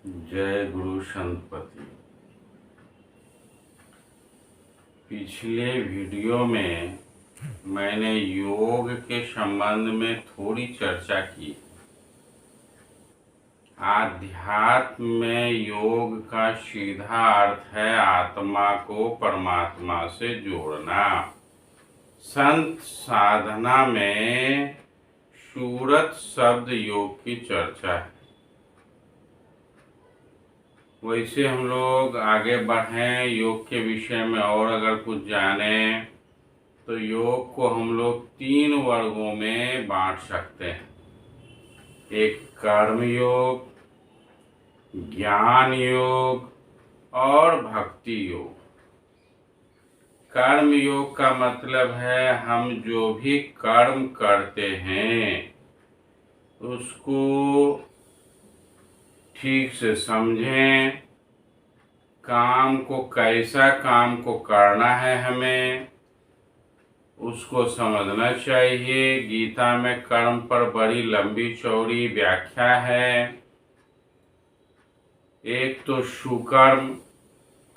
जय गुरु संतपति। पिछले वीडियो में मैंने योग के संबंध में थोड़ी चर्चा की। आध्यात्म में योग का सीधा अर्थ है आत्मा को परमात्मा से जोड़ना। संत साधना में सूरत शब्द योग की चर्चा है। वैसे हम लोग आगे बढ़ें योग के विषय में और अगर कुछ जानें तो योग को हम लोग 3 वर्गों में बांट सकते हैं। एक कर्म योग, ज्ञान योग और भक्ति योग। कर्म योग का मतलब है हम जो भी कर्म करते हैं उसको ठीक से समझें, कैसा काम को करना है हमें उसको समझना चाहिए। गीता में कर्म पर बड़ी लंबी चौड़ी व्याख्या है। एक तो सुकर्म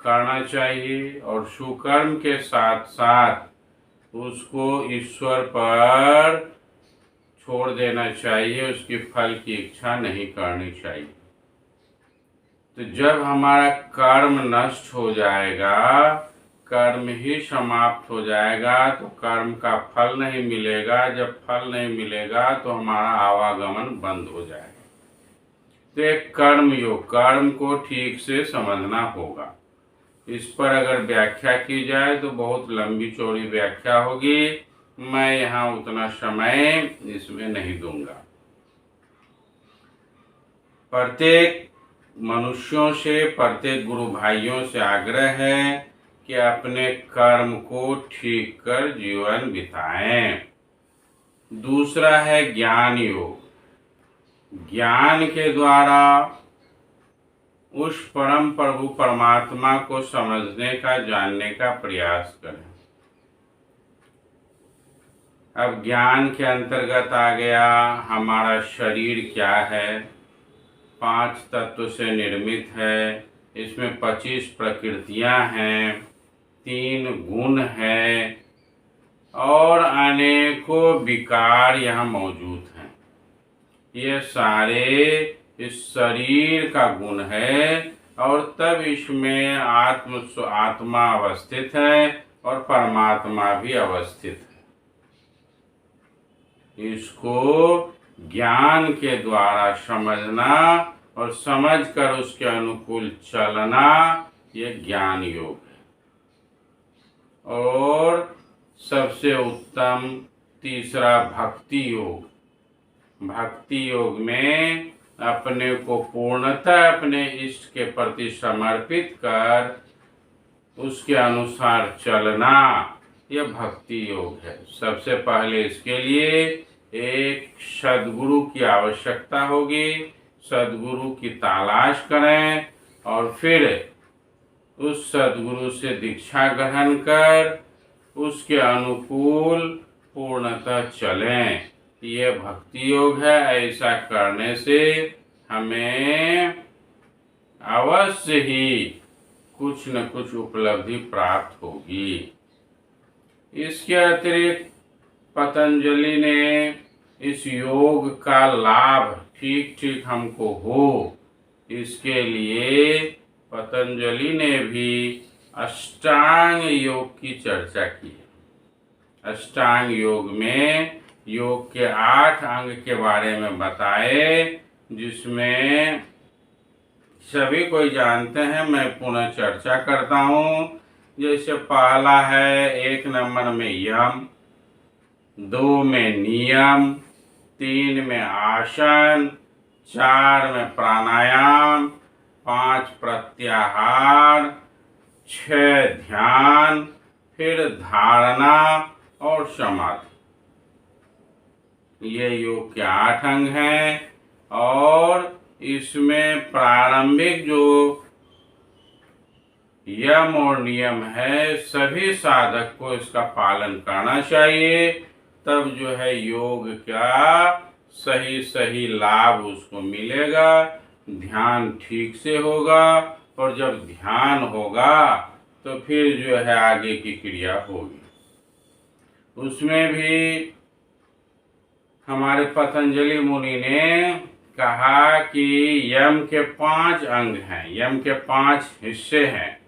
करना चाहिए और सुकर्म के साथ साथ उसको ईश्वर पर छोड़ देना चाहिए, उसकी फल की इच्छा नहीं करनी चाहिए। तो जब हमारा कर्म नष्ट हो जाएगा, कर्म ही समाप्त हो जाएगा तो कर्म का फल नहीं मिलेगा। जब फल नहीं मिलेगा तो हमारा आवागमन बंद हो जाएगा। तो एक कर्म योग, कर्म को ठीक से समझना होगा। इस पर अगर व्याख्या की जाए तो बहुत लंबी चौड़ी व्याख्या होगी। मैं यहाँ उतना समय इसमें नहीं दूंगा। प्रत्येक मनुष्यों से, प्रत्येक गुरु भाइयों से आग्रह है कि अपने कर्म को ठीक कर जीवन बिताएं। दूसरा है ज्ञान योग। ज्ञान के द्वारा उस परम प्रभु परमात्मा को समझने का, जानने का प्रयास करें। अब ज्ञान के अंतर्गत आ गया हमारा शरीर क्या है, 5 तत्व से निर्मित है। इसमें 25 प्रकृतियां हैं, 3 गुण हैं और अनेकों विकार यहाँ मौजूद हैं। ये सारे इस शरीर का गुण है और तब इसमें आत्मा अवस्थित है और परमात्मा भी अवस्थित है। इसको ज्ञान के द्वारा समझना और समझकर उसके अनुकूल चलना, ये ज्ञान योग है। और सबसे उत्तम तीसरा भक्ति योग। भक्ति योग में अपने को पूर्णतः अपने इष्ट के प्रति समर्पित कर उसके अनुसार चलना, यह भक्ति योग है। सबसे पहले इसके लिए एक सद्गुरु की आवश्यकता होगी। सद्गुरु की तलाश करें और फिर उस सद्गुरु से दीक्षा ग्रहण कर उसके अनुकूल पूर्णतः चलें। ये भक्ति योग है। ऐसा करने से हमें अवश्य ही कुछ न कुछ उपलब्धि प्राप्त होगी। इसके अतिरिक्त पतंजलि ने इस योग का लाभ ठीक ठीक हमको हो, इसके लिए पतंजलि ने भी अष्टांग योग की चर्चा की है। अष्टांग योग में योग के 8 अंग के बारे में बताए, जिसमें सभी कोई जानते हैं, मैं पुनः चर्चा करता हूँ। जैसे पहला है 1 नंबर में यम, 2 में नियम, 3 में आसन, 4 में प्राणायाम, 5 प्रत्याहार, 6 ध्यान, फिर धारणा और समाधि। ये योग के 8 अंग हैं और इसमें प्रारंभिक जो यम और नियम है सभी साधक को इसका पालन करना चाहिए। तब जो है योग का सही सही लाभ उसको मिलेगा ध्यान ठीक से होगा, और जब ध्यान होगा तो फिर जो है आगे की क्रिया होगी। उसमें भी हमारे पतंजलि मुनि ने कहा कि यम के 5 अंग हैं, यम के 5 हिस्से हैं,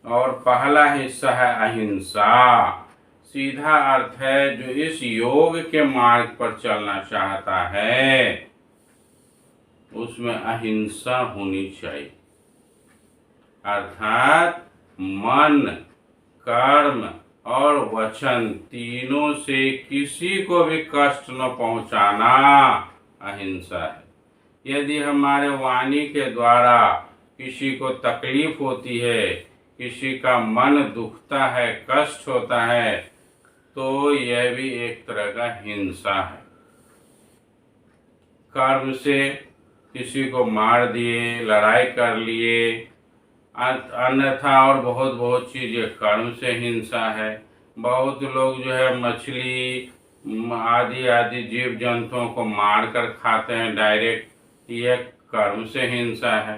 और पहला हिस्सा है अहिंसा। सीधा अर्थ है जो इस योग के मार्ग पर चलना चाहता है उसमें अहिंसा होनी चाहिए। अर्थात मन, कर्म और वचन तीनों से किसी को भी कष्ट न पहुंचाना अहिंसा है। यदि हमारे वाणी के द्वारा किसी को तकलीफ होती है, किसी का मन दुखता है, कष्ट होता है, तो यह भी एक तरह का हिंसा है। कर्म से किसी को मार दिए, लड़ाई कर लिए, अन्यथा और बहुत बहुत चीजें कर्म से हिंसा है। बहुत लोग जो है मछली आदि आदि जीव जंतुओं को मार कर खाते हैं डायरेक्ट, यह कर्म से हिंसा है।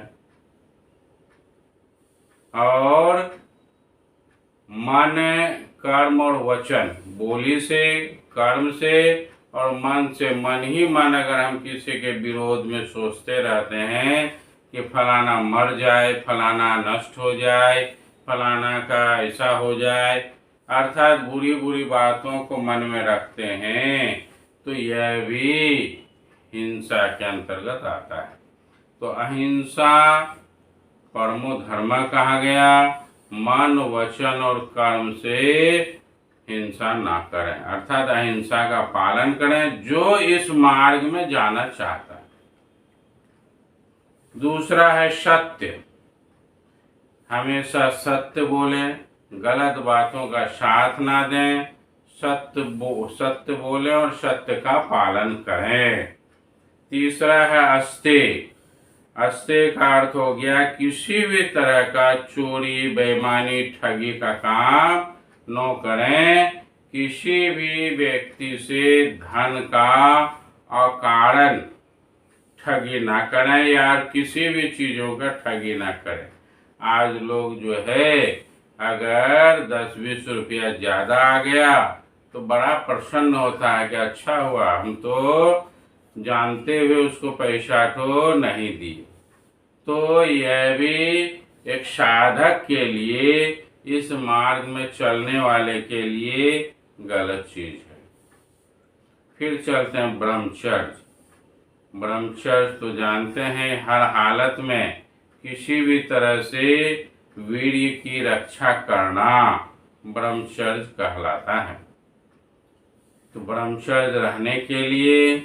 और मन, कर्म और वचन, बोली से, कर्म से और मन से, मन ही मन अगर हम किसी के विरोध में सोचते रहते हैं कि फलाना मर जाए, फलाना नष्ट हो जाए, फलाना का ऐसा हो जाए, अर्थात बुरी बुरी बातों को मन में रखते हैं, तो यह भी हिंसा के अंतर्गत आता है। तो अहिंसा परमो धर्म कहा गया। मन, वचन और कर्म से हिंसा ना करें, अर्थात अहिंसा का पालन करें जो इस मार्ग में जाना चाहता है। दूसरा है सत्य, हमेशा सत्य बोलें, गलत बातों का साथ ना दें, सत्य बोलें और सत्य का पालन करें। तीसरा है अस्तेय, अस्तेय का अर्थ हो गया किसी भी तरह का चोरी, बेईमानी, ठगी का काम न करें, किसी भी व्यक्ति से धन का अकारण ठगी ना करें या किसी भी चीजों का ठगी ना करें। आज लोग जो है अगर 10-20 रुपया ज्यादा आ गया तो बड़ा प्रसन्न होता है कि अच्छा हुआ, हम तो जानते हुए उसको पैसा तो नहीं दिए। तो यह भी एक साधक के लिए, इस मार्ग में चलने वाले के लिए गलत चीज है। फिर चलते हैं ब्रह्मचर्य। ब्रह्मचर्य तो जानते हैं हर हालत में किसी भी तरह से वीर्य की रक्षा करना ब्रह्मचर्य कहलाता है। तो ब्रह्मचर्य रहने के लिए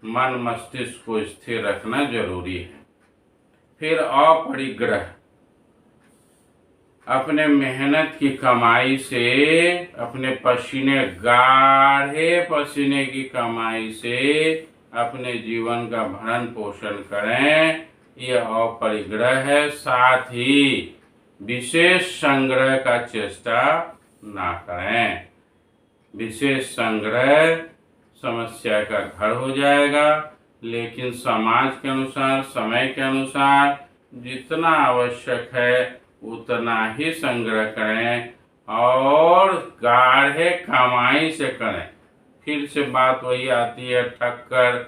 मन मस्तिष्क को स्थिर रखना जरूरी है। फिर अपरिग्रह, अपने मेहनत की कमाई से, अपने पसीने, गाढ़े पसीने की कमाई से अपने जीवन का भरण पोषण करें, यह अपरिग्रह है। साथ ही विशेष संग्रह का चेष्टा ना करें। विशेष संग्रह समस्या का घर हो जाएगा, लेकिन समाज के अनुसार, समय के अनुसार जितना आवश्यक है उतना ही संग्रह करें और गाढ़े कमाई से करें। फिर से बात वही आती है, ठग कर,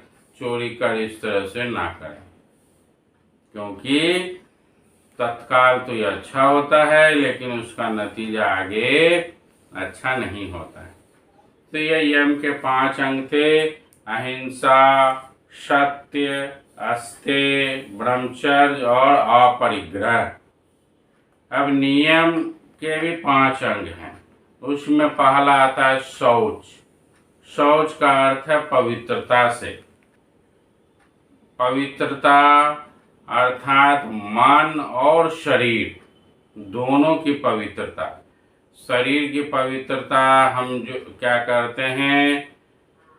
चोरी कर, इस तरह से ना करें, क्योंकि तत्काल तो ये अच्छा होता है लेकिन उसका नतीजा आगे अच्छा नहीं होता है। तो ये यम के 5 अंग थे, अहिंसा, सत्य, अस्तेय, ब्रह्मचर्य और अपरिग्रह। अब नियम के भी 5 अंग हैं। उसमें पहला आता है शौच। शौच का अर्थ है पवित्रता से। पवित्रता अर्थात मन और शरीर दोनों की पवित्रता। शरीर की पवित्रता, हम जो क्या करते हैं,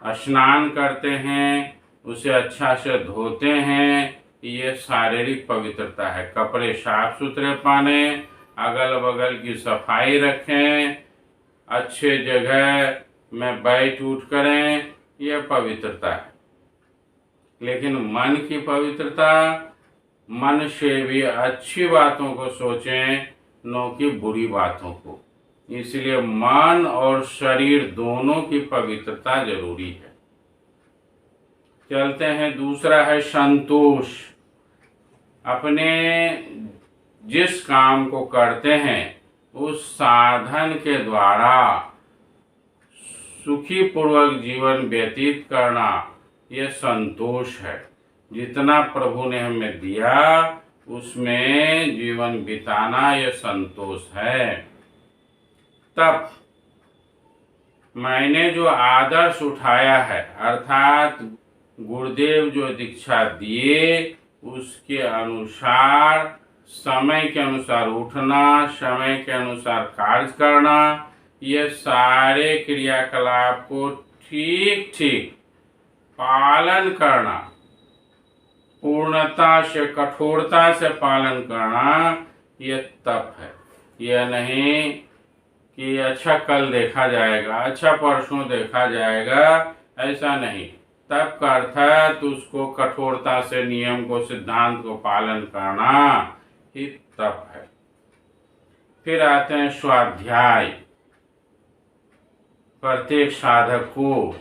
स्नान करते हैं, उसे अच्छा से धोते हैं, ये शारीरिक पवित्रता है। कपड़े साफ सुथरे पहने, अगल बगल की सफाई रखें, अच्छे जगह में बैठ उठ करें, यह पवित्रता है। लेकिन मन की पवित्रता मन से भी अच्छी बातों को सोचें, न कि बुरी बातों को। इसलिए मन और शरीर दोनों की पवित्रता जरूरी है। चलते हैं, दूसरा है संतोष। अपने जिस काम को करते हैं उस साधन के द्वारा सुखी पूर्वक जीवन व्यतीत करना, यह संतोष है। जितना प्रभु ने हमें दिया उसमें जीवन बिताना, यह संतोष है। तब मैंने जो आदर्श उठाया है, अर्थात गुरुदेव जो दीक्षा दिए उसके अनुसार, समय के अनुसार उठना, समय के अनुसार कार्य करना, ये सारे क्रियाकलाप को ठीक ठीक पालन करना, पूर्णता से, कठोरता से पालन करना, ये तप है। यह नहीं कि अच्छा कल देखा जाएगा, अच्छा परसों देखा जाएगा, ऐसा नहीं। तप का अर्थ उसको कठोरता से, नियम को, सिद्धांत को पालन करना ही तप है। फिर आते हैं स्वाध्याय। प्रत्येक साधक को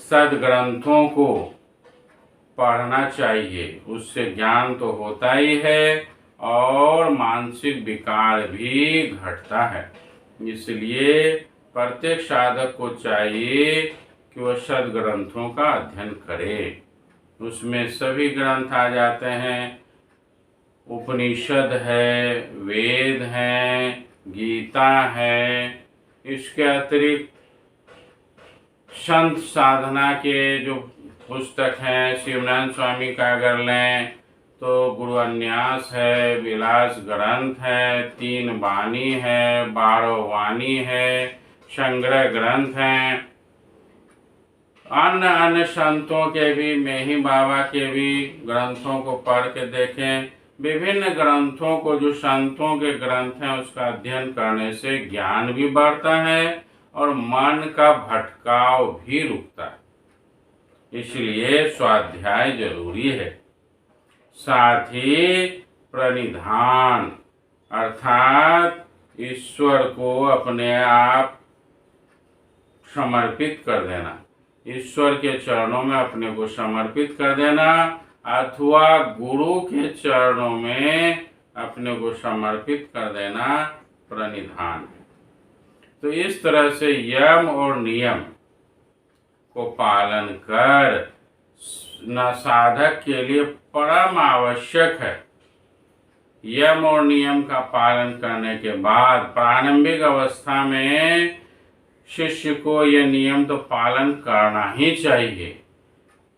सदग्रंथों को पढ़ना चाहिए, उससे ज्ञान तो होता ही है और मानसिक विकार भी घटता है। इसलिए प्रत्येक साधक को चाहिए कि वह सदग्रंथों का अध्ययन करे। उसमें सभी ग्रंथ आ जाते हैं, उपनिषद है, वेद हैं, गीता है। इसके अतिरिक्त संत साधना के जो पुस्तक हैं, शिवनारायण स्वामी का अगर लें तो गुरुन्यास है, विलास ग्रंथ है, 3 वाणी है, 12 वाणी है, संग्रह ग्रंथ हैं। अन्य संतों के भी, मेही बाबा के भी ग्रंथों को पढ़ के देखें। विभिन्न ग्रंथों को, जो संतों के ग्रंथ हैं, उसका अध्ययन करने से ज्ञान भी बढ़ता है और मन का भटकाव भी रुकता है। इसलिए स्वाध्याय जरूरी है। साथ ही प्रणिधान, अर्थात ईश्वर को अपने आप समर्पित कर देना, ईश्वर के चरणों में अपने को समर्पित कर देना, अथवा गुरु के चरणों में अपने को समर्पित कर देना, प्रणिधान। तो इस तरह से यम और नियम को पालन कर न साधक के लिए परम आवश्यक है। यम और नियम का पालन करने के बाद प्रारंभिक अवस्था में शिष्य को यह नियम तो पालन करना ही चाहिए।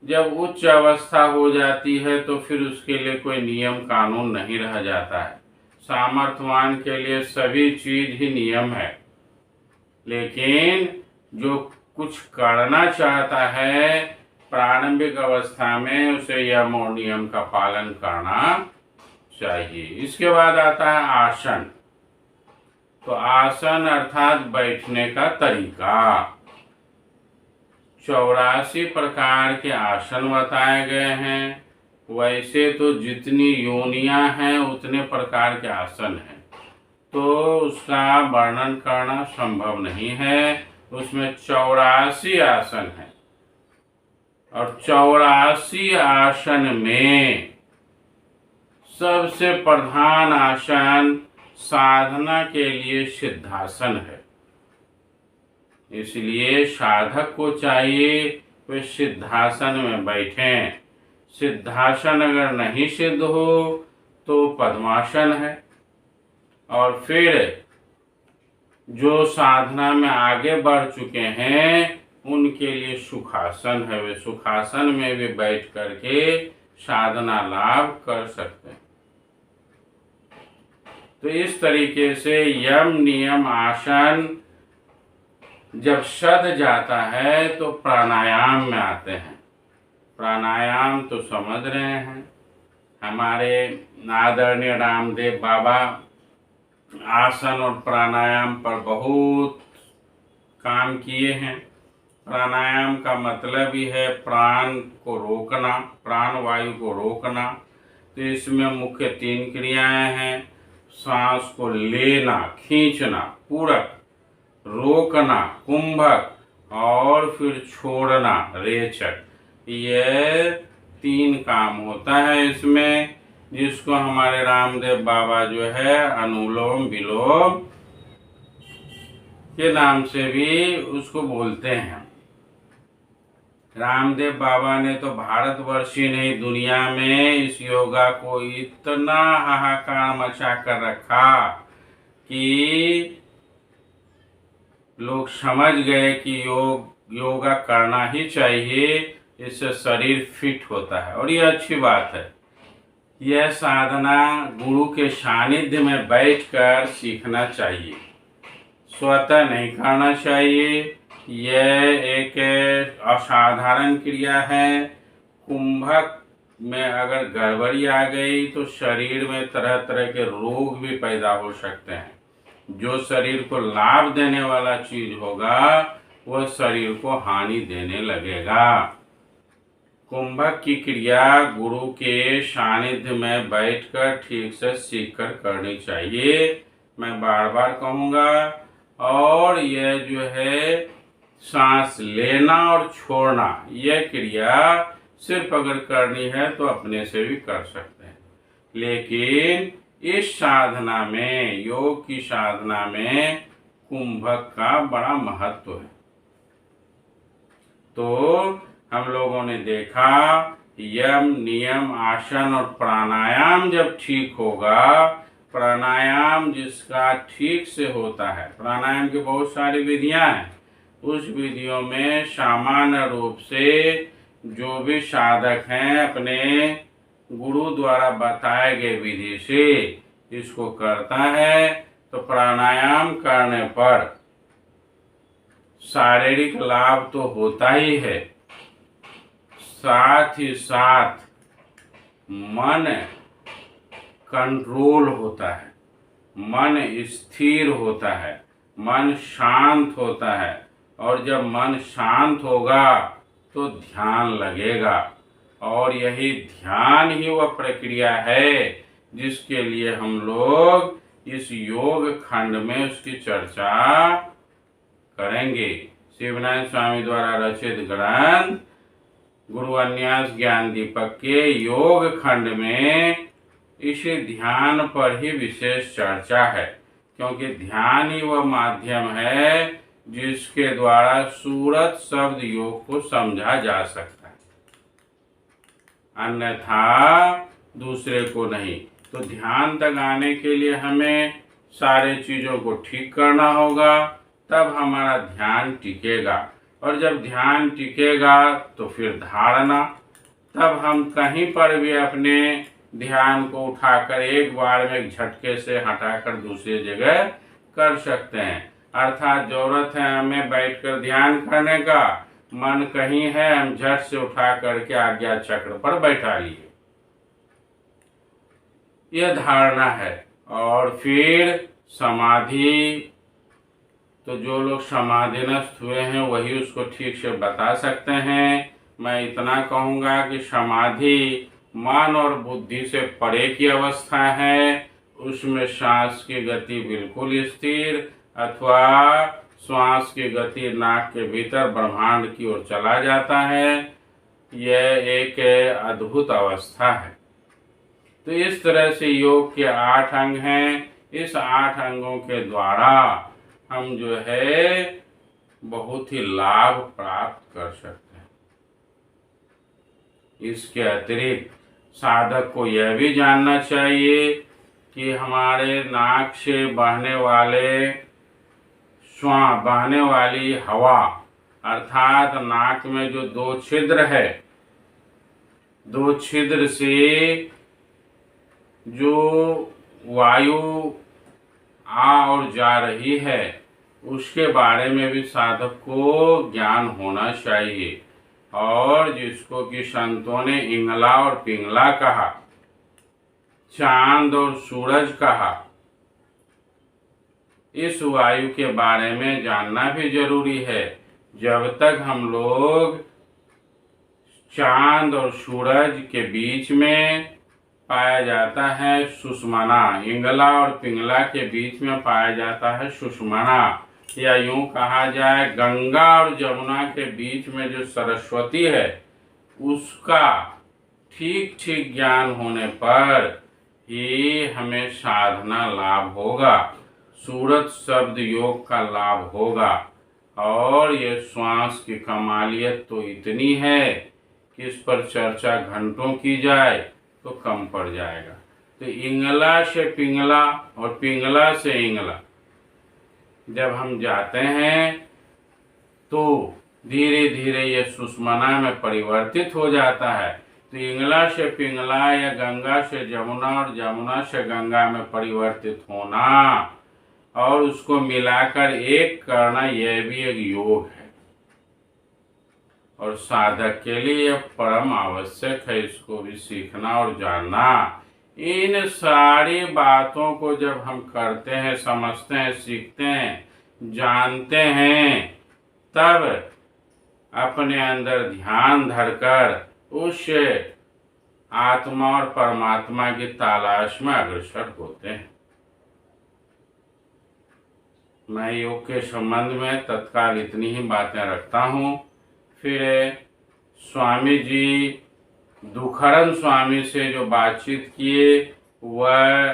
जब उच्च अवस्था हो जाती है तो फिर उसके लिए कोई नियम कानून नहीं रह जाता है। सामर्थ्यवान के लिए सभी चीज ही नियम है, लेकिन जो कुछ करना चाहता है प्रारंभिक अवस्था में उसे यम और नियम का पालन करना चाहिए। इसके बाद आता है आसन। तो आसन अर्थात बैठने का तरीका। 84 प्रकार के आसन बताए गए हैं। वैसे तो जितनी योनियां हैं उतने प्रकार के आसन हैं, तो उसका वर्णन करना संभव नहीं है। उसमें 84 आसन हैं और 84 आसन में सबसे प्रधान आसन साधना के लिए सिद्धासन है। इसलिए साधक को चाहिए वे सिद्धासन में बैठें। सिद्धासन अगर नहीं सिद्ध हो तो पद्मासन है, और फिर जो साधना में आगे बढ़ चुके हैं उनके लिए सुखासन है। वे सुखासन में भी बैठ करके साधना लाभ कर सकते हैं। तो इस तरीके से यम नियम आसन जब सद जाता है तो प्राणायाम में आते हैं। प्राणायाम तो समझ रहे हैं, हमारे आदरणीय रामदेव बाबा आसन और प्राणायाम पर बहुत काम किए हैं। प्राणायाम का मतलब ही है प्राण को रोकना, प्राण वायु को रोकना। तो इसमें मुख्य 3 क्रियाएं हैं। सांस को लेना, खींचना, पूरक, रोकना, कुंभक, और फिर छोड़ना, रेचक। यह 3 काम होता है इसमें, जिसको हमारे रामदेव बाबा जो है अनुलोम विलोम के नाम से भी उसको बोलते हैं। रामदेव बाबा ने तो भारतवर्ष ही नहीं, दुनिया में इस योगा को इतना हाहाकार मचा कर रखा कि लोग समझ गए कि योगा करना ही चाहिए, इससे शरीर फिट होता है। और ये अच्छी बात है। यह साधना गुरु के सानिध्य में बैठकर सीखना चाहिए, स्वतः नहीं करना चाहिए। यह एक असाधारण क्रिया है। कुंभक में अगर गड़बड़ी आ गई तो शरीर में तरह तरह के रोग भी पैदा हो सकते हैं। जो शरीर को लाभ देने वाला चीज होगा वह शरीर को हानि देने लगेगा। कुंभक की क्रिया गुरु के सानिध्य में बैठकर ठीक से सीखकर करनी चाहिए, मैं बार बार कहूँगा। और यह जो है सांस लेना और छोड़ना, यह क्रिया सिर्फ अगर करनी है तो अपने से भी कर सकते हैं, लेकिन इस साधना में, योग की साधना में कुंभक का बड़ा महत्व है। तो हम लोगों ने देखा यम, नियम, आसन और प्राणायाम जब ठीक होगा, प्राणायाम जिसका ठीक से होता है, प्राणायाम की बहुत सारी विधियां हैं, उस विधियों में सामान्य रूप से जो भी साधक हैं अपने गुरु द्वारा बताए गए विधि से इसको करता है, तो प्राणायाम करने पर शारीरिक लाभ तो होता ही है, साथ ही साथ मन कंट्रोल होता है, मन स्थिर होता है, मन शांत होता है। और जब मन शांत होगा तो ध्यान लगेगा, और यही ध्यान ही वह प्रक्रिया है जिसके लिए हम लोग इस योग खंड में उसकी चर्चा करेंगे। शिवनारायण स्वामी द्वारा रचित ग्रंथ गुरु अन्यास ज्ञान दीपक के योग खंड में इसी ध्यान पर ही विशेष चर्चा है, क्योंकि ध्यान ही वह माध्यम है जिसके द्वारा सूरत शब्द योग को समझा जा सकता है, अन्यथा दूसरे को नहीं। तो ध्यान तक आने के लिए हमें सारे चीज़ों को ठीक करना होगा, तब हमारा ध्यान टिकेगा। और जब ध्यान टिकेगा तो फिर धारणा, तब हम कहीं पर भी अपने ध्यान को उठाकर एक बार में झटके से हटाकर दूसरी जगह कर सकते हैं। अर्थात जरूरत है हमें बैठकर ध्यान करने का, मन कहीं है, हम झट से उठा करके आज्ञा चक्र पर बैठा लिए, यह धारणा है। और फिर समाधि, तो जो लोग समाधिनस्थ हुए हैं वही उसको ठीक से बता सकते हैं। मैं इतना कहूँगा कि समाधि मन और बुद्धि से परे की अवस्था है, उसमें सांस की गति बिल्कुल स्थिर, अथवा श्वास की गति नाक के भीतर ब्रह्मांड की ओर चला जाता है। यह एक अद्भुत अवस्था है। तो इस तरह से योग के 8 अंग हैं। इस 8 अंगों के द्वारा हम जो है बहुत ही लाभ प्राप्त कर सकते हैं। इसके अतिरिक्त साधक को यह भी जानना चाहिए कि हमारे नाक से बहने वाली हवा, अर्थात नाक में जो 2 छिद्र है, 2 छिद्र से जो वायु आ और जा रही है उसके बारे में भी साधक को ज्ञान होना चाहिए। और जिसको कि संतों ने इंगला और पिंगला कहा, चांद और सूरज कहा, इस वायु के बारे में जानना भी जरूरी है। जब तक हम लोग चांद और सूरज के बीच में पाया जाता है सुषुम्ना। इंगला और पिंगला के बीच में पाया जाता है सुषुम्ना, या यूं कहा जाए गंगा और जमुना के बीच में जो सरस्वती है उसका ठीक ठीक ज्ञान होने पर ही हमें साधना लाभ होगा, सूरत शब्द योग का लाभ होगा। और ये श्वास की कमालियत तो इतनी है कि इस पर चर्चा घंटों की जाए तो कम पड़ जाएगा। तो इंगला से पिंगला और पिंगला से इंगला जब हम जाते हैं तो धीरे धीरे ये सुषुम्ना में परिवर्तित हो जाता है। तो इंगला से पिंगला या गंगा से जमुना और जमुना से गंगा में परिवर्तित होना और उसको मिलाकर एक करना, यह भी एक योग है और साधक के लिए परम आवश्यक है इसको भी सीखना और जानना। इन सारी बातों को जब हम करते हैं, समझते हैं, सीखते हैं, जानते हैं, तब अपने अंदर ध्यान धरकर उस आत्मा और परमात्मा की तलाश में अग्रसर होते हैं। मैं योग के संबंध में तत्काल इतनी ही बातें रखता हूँ। फिर स्वामी जी दुखरन स्वामी से जो बातचीत किए वह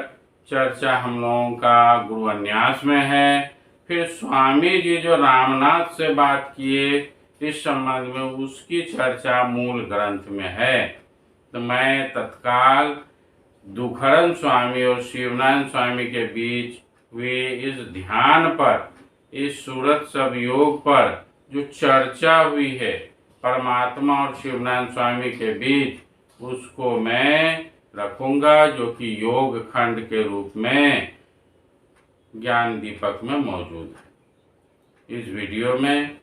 चर्चा हम लोगों का गुरुन्यास में है। फिर स्वामी जी जो रामनाथ से बात किए इस संबंध में उसकी चर्चा मूल ग्रंथ में है। तो मैं तत्काल दुखरन स्वामी और शिवनारायण स्वामी के बीच वे इस ध्यान पर, इस सूरत सब योग पर जो चर्चा हुई है परमात्मा और शिवनारायण स्वामी के बीच, उसको मैं रखूंगा जो कि योग खंड के रूप में ज्ञान दीपक में मौजूद है। इस वीडियो में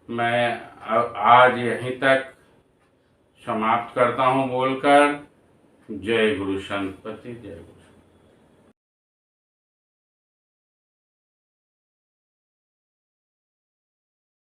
मैं आज यहीं तक समाप्त करता हूं बोलकर। जय गुरु संतपति, जय गुरु।